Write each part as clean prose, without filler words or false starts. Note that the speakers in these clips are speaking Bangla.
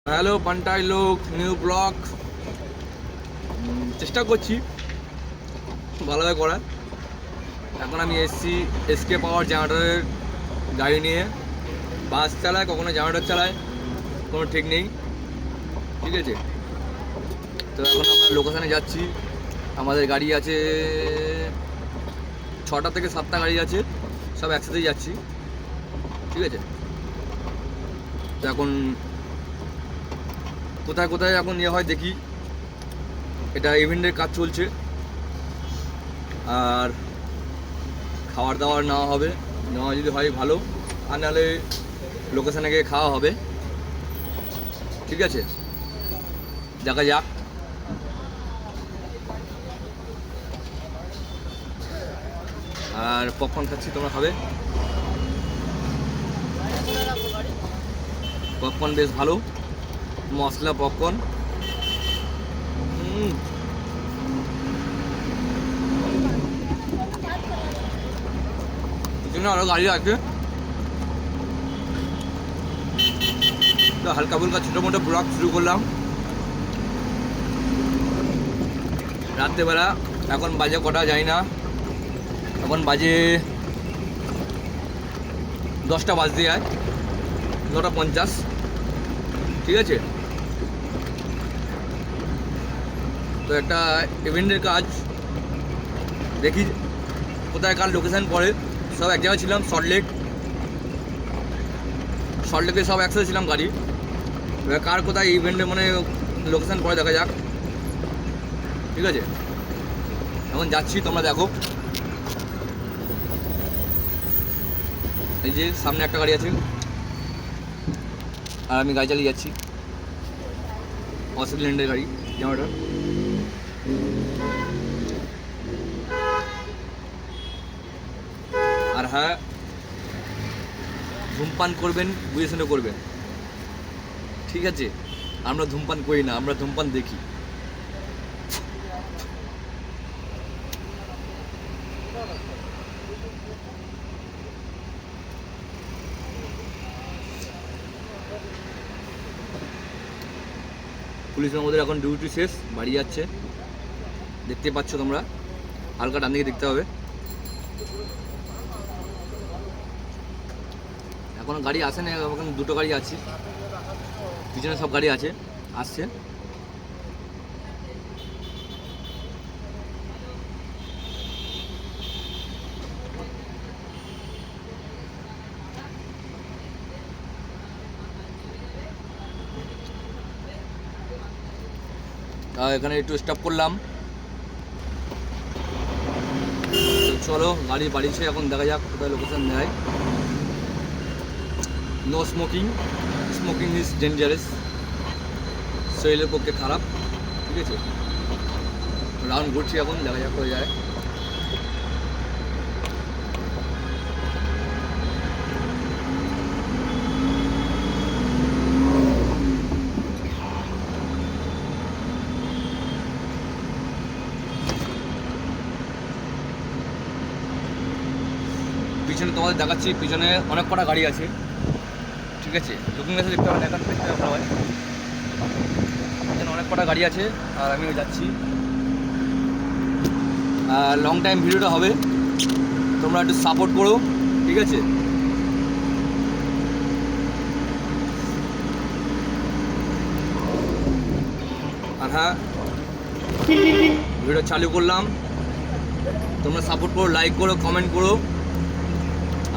হ্যালো পান্টাই লোক নিউ ব্লগ চেষ্টা করছি ভালোভাবে করার। এখন আমি এসছি এসকে পাওয়ার জেনারেটরের গাড়ি নিয়ে। বাস চালায়, কখনো জেনারেটর চালায়, কোনো ঠিক নেই। ঠিক আছে, তো এখন আমরা লোকেশানে যাচ্ছি। আমাদের গাড়ি আছে 6টা থেকে 7টা গাড়ি আছে, সব একসাথেই যাচ্ছি। ঠিক আছে, তো এখন কোথায় কোথায় এখন ইয়ে হয় দেখি। এটা ইভেন্টের কাজ চলছে, আর খাবার দাবার নেওয়া হবে। নেওয়া যদি হয় ভালো, আর নাহলে লোকেশানে গিয়ে খাওয়া হবে। ঠিক আছে, দেখা যাক। আর পপকর্ন খাচ্ছি, তোমরা খাবে? পপকর্ন বেশ ভালো, মশলা পপকর্ন। পিছনে আরও গাড়ি আছে, তো হালকা ফুলকা ছোটো মোটো ব্লগ শুরু করলাম রাত্রেবেলা। এখন বাজে কটা যাই না, এখন বাজে 10টা বাজতে যায়, 9:50। ঠিক আছে, তো একটা ইভেন্টের কাজ দেখি কোথায় কার লোকেশান পড়ে। সব এক জায়গায় ছিলাম, সল্টলেকে সব একসাথে ছিলাম গাড়ি। এবার কার কোথায় ইভেন্টে মানে লোকেশান পড়ে দেখা যাক। ঠিক আছে, এখন যাচ্ছি, তোমরা দেখো। এই যে সামনে একটা গাড়ি আছে, আর আমি গাড়ি চালিয়ে যাচ্ছি। অস্ট্রেলিয়ানের গাড়ি জামাটা। আর হ্যাঁ, ধূমপান করবেন বুঝে শুনে করবেন। ঠিক আছে, আমরা ধূমপান করি না, আমরা ধূমপান দেখি। পুলিশের মধ্যে এখন ডিউটি শেষ, বাড়ি যাচ্ছে। দেখতে পাচ্ছ তোমরা, হালকা ডান দিকে দেখতে হবে। এখনো গাড়ি আসে না, এখন 2টো গাড়ি আছে, পিছনে সব গাড়ি আছে, আসছে। এখানে একটু স্টপ করলাম। চলো, গাড়ি বাড়িছে, এখন দেখা যাক কোথায় লোকেশন দেয়। No smoking, smoking is dangerous, শরীরের পক্ষে খারাপ। ঠিক আছে, রাউন্ড ঘুরছি এখন, দেখা যাক হয়ে যায়। পিছনে তোমাদের দেখাচ্ছি, পিছনে অনেক কটা গাড়ি আছে। ঠিক আছে, লুকিং গ্লাসে দেখতে হবে, দেখতে হবে। পিছনে অনেক কটা গাড়ি আছে, আর আমিও যাচ্ছি। লং টাইম ভিডিওটা হবে, তোমরা একটু সাপোর্ট করো। ঠিক আছে, আর হ্যাঁ, ভিডিও চালু করলাম, তোমরা সাপোর্ট করো, লাইক করো, কমেন্ট করো।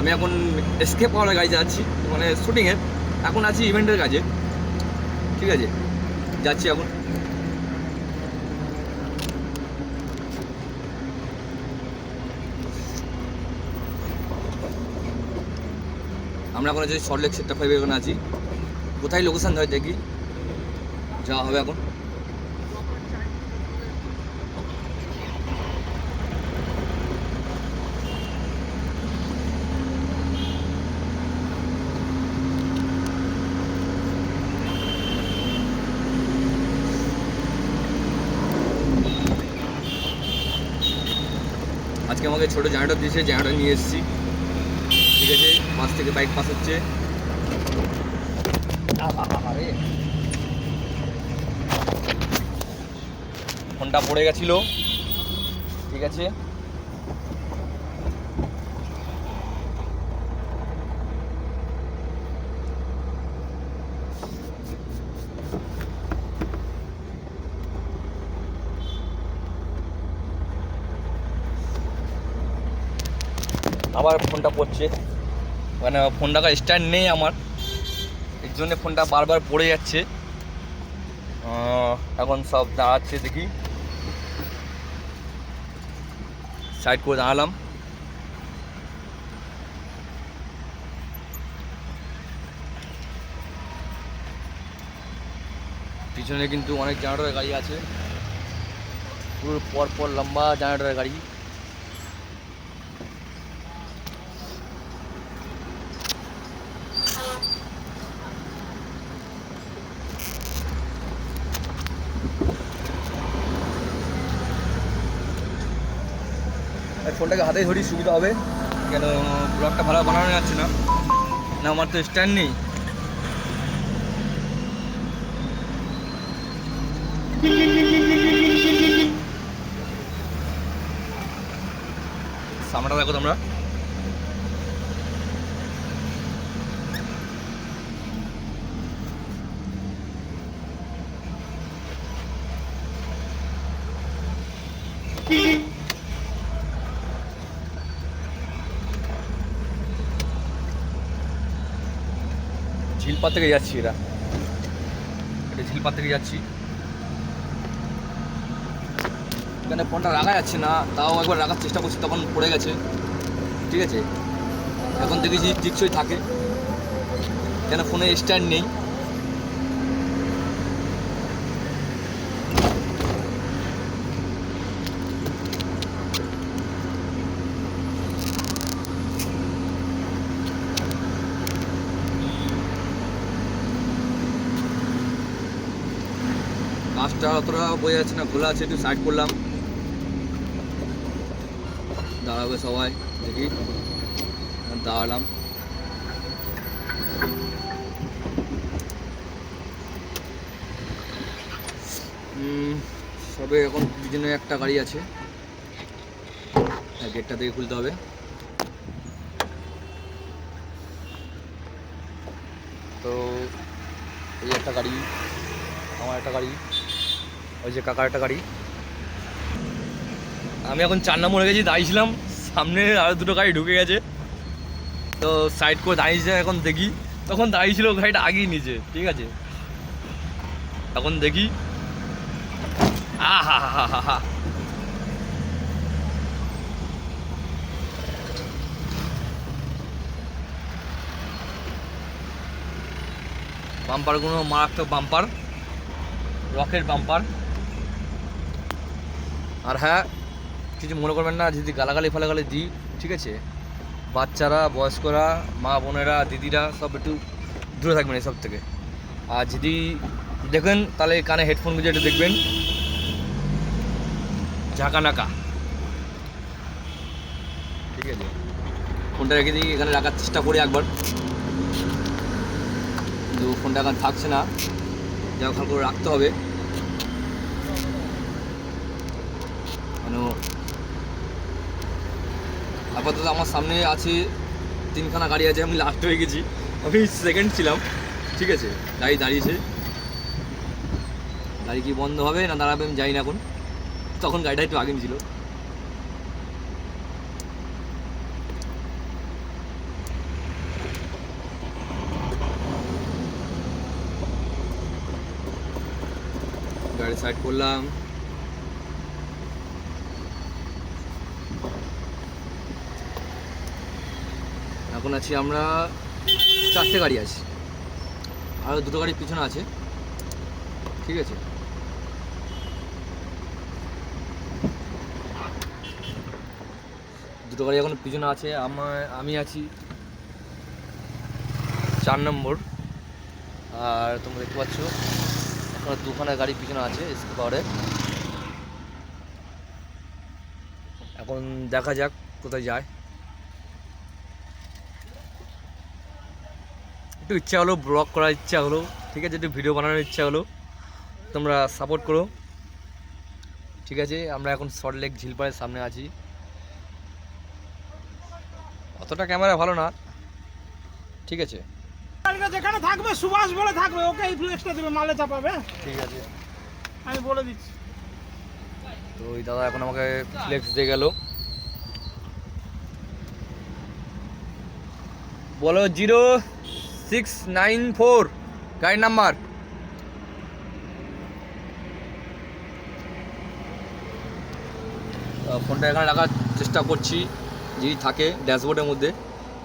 আমি এখন এসকে পাওয়ার গাড়ি যাচ্ছি, মানে শ্যুটিংয়ের। এখন আছি ইভেন্টের কাজে। ঠিক আছে, যাচ্ছি এখন। আমরা এখন আছি সল্টলেক সেক্টর 5 এখানে আছি। কোথায় লোকেশান হয় দেখি, যাওয়া হবে এখন। আজকে আমাকে ছোটো জেনারেটর দিয়েছে, জেনারেটর নিয়ে এসেছি। ঠিক আছে, পাশ থেকে বাইক পাস হচ্ছে। ফোনটা পড়ে গেছিলো, ঠিক আছে। আবার ফোনটা পড়ছে, মানে ফোনটা স্ট্যান্ড নেই আমার, এর জন্য ফোনটা বারবার পড়ে যাচ্ছে। এখন সব দাঁড়াচ্ছে, দেখি সাইড করে দাঁড়ালাম। পিছনে কিন্তু অনেক জেনারেটরের গাড়ি আছে, পুরো পর লম্বা জেনারেটরের গাড়ি। ফোনটাকে হাতেই ধরি, সুবিধা হবে, কেন ব্লগটা ভালো বানানো যাচ্ছে না, না আমার তো স্ট্যান্ড নেই। সামনেটা দেখো তোমরা, ঝিলপাত থেকে যাচ্ছি, এটা ঝিলপাত থেকে যাচ্ছি। এখানে ফোনটা রাখা যাচ্ছে না, তাও একবার রাখার চেষ্টা করছি, তখন পড়ে গেছে, ঠিক আছে। এখন দেখেছি টিকসই থাকে, কেন ফোনে স্ট্যান্ড নেই। কাজটা অতটা বোঝা যাচ্ছে না, খোলা আছে, একটু সাইড করলাম, দাঁড়াবে সবাই, দেখি দাঁড়ালাম। সবে এখন পিছনে একটা গাড়ি আছে, গেটটা থেকে খুলতে হবে। তো এই একটা গাড়ি, আমার একটা গাড়ি, ওই যে কাকার একটা গাড়ি। আমি এখন 4 নম্বরে গেছি, দাঁড়িয়েছিলাম, সামনে আরও দুটো গাড়ি ঢুকে গেছে, তো সাইড করে দাঁড়িয়েছে। এখন দেখি, তখন দাঁড়িয়েছিল গাড়িটা আগেই নিচে, ঠিক আছে। তখন দেখি, আহা হা হা হা, বাম্পারগুলো মারাত্মক বাম্পার, রকেট বাম্পার। আর হ্যাঁ, কিছু মনে করবেন না যদি গালাগালি ফালাগালি দিই, ঠিক আছে। বাচ্চারা, বয়স্করা, মা বোনেরা, দিদিরা সব একটু দূরে থাকবেন এসব থেকে। আর যদি দেখেন তাহলে কানে হেডফোন গুঁজে একটু দেখবেন, ঝাঁকা নাকা, ঠিক আছে। ফোনটা রেখে দিই, এখানে রাখার চেষ্টা করি একবার, কিন্তু ফোনটা এখন থাকছে না, যা খেয়াল করে রাখতে হবে। কেন আপাতত আমার সামনে আছে 3খানা গাড়ি আছে, আমি লাস্ট হয়ে গেছি, আমি সেকেন্ড ছিলাম, ঠিক আছে। গাড়ি দাঁড়িয়েছে, গাড়ি কি বন্ধ হবে না দাঁড়াবে আমি জানি না, এখন তখন গাড়িটা একটু আগে ছিল। গাড়ি সাইড করলাম, এখন আছি আমরা 4টে গাড়ি আছে, আরও 2টো গাড়ি পিছনে আছে, ঠিক আছে। দুটো গাড়ি এখন পিছনে আছে, আমি আছি 4 নম্বর। আর তোমরা দেখতে পাচ্ছ এখন 2খানা গাড়ি পিছনে আছে এসকে পাওয়ারে। এখন দেখা যাক কোথায় যায়। একটু ইচ্ছা হলো, ব্লগ করার ইচ্ছা হলো, ঠিক আছে, একটু ভিডিও বানানোর ইচ্ছা হলো, তোমরা সাপোর্ট করো, ঠিক আছে, আমরা এখন সল্টলেক ঝিলপাড়ের সামনে আছি। অতটা ক্যামেরা ভালো না, ঠিক আছে। যেখানে থাকবে সুভাষ বলে থাকবে, ওকে এই ফ্লেক্সটা দেবে, মালে চাপাবে। ঠিক আছে, আমি বলে দিচ্ছি। তো ওই দাদা এখন আমাকে ফ্লেক্স দিয়ে গেল। বলো 0694 গাড়ির নাম্বার। ফোনটা এখানে রাখার চেষ্টা করছি, যদি থাকে ড্যাশবোর্ডের মধ্যে।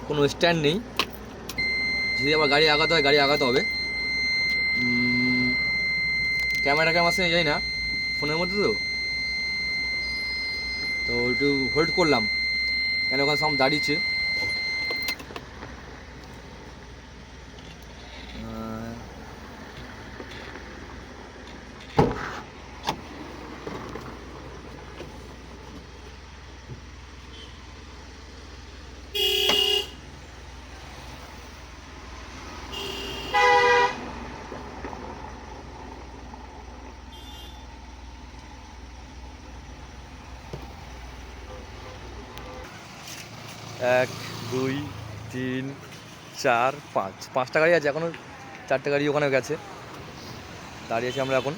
কোনো স্ট্যান্ড নেই, যদি আবার গাড়ি আগাতে হয় গাড়ি আগাতে হবে। ক্যামেরা আমার সঙ্গে যাই না, ফোনের মধ্যে তো একটু হোল্ড করলাম, কেন ওখানে সব দাঁড়িয়েছে। এক, দুই, তিন, চার, পাঁচটা গাড়ি আছে এখনও, 4টে গাড়ি ওখানে গেছে। দাঁড়িয়ে আছি আমরা এখন,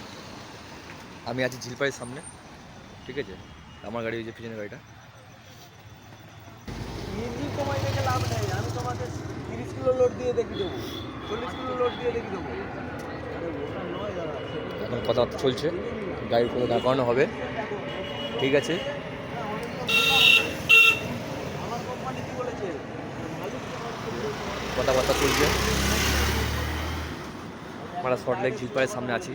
আমি আছি ঝিলপাড়ির সামনে, ঠিক আছে। আমার গাড়ি ওই যে পিছনের গাড়িটা। ইঞ্জিন কমাই দেখে লাভ নেই, আমি তোমাকে 30 কিলো লোড দিয়ে দেখি দেবো, 40 কিলো লোড দিয়ে দেখি দেবো। এখন কথাবার্তা চলছে, গাড়ি করে দাঁড় করানো হবে, ঠিক আছে। আমার কোম্পানি কি বলেছে? কথাবার্তা চলছে, আমরা সল্টলেক ঝিলপাড়ের সামনে আছি।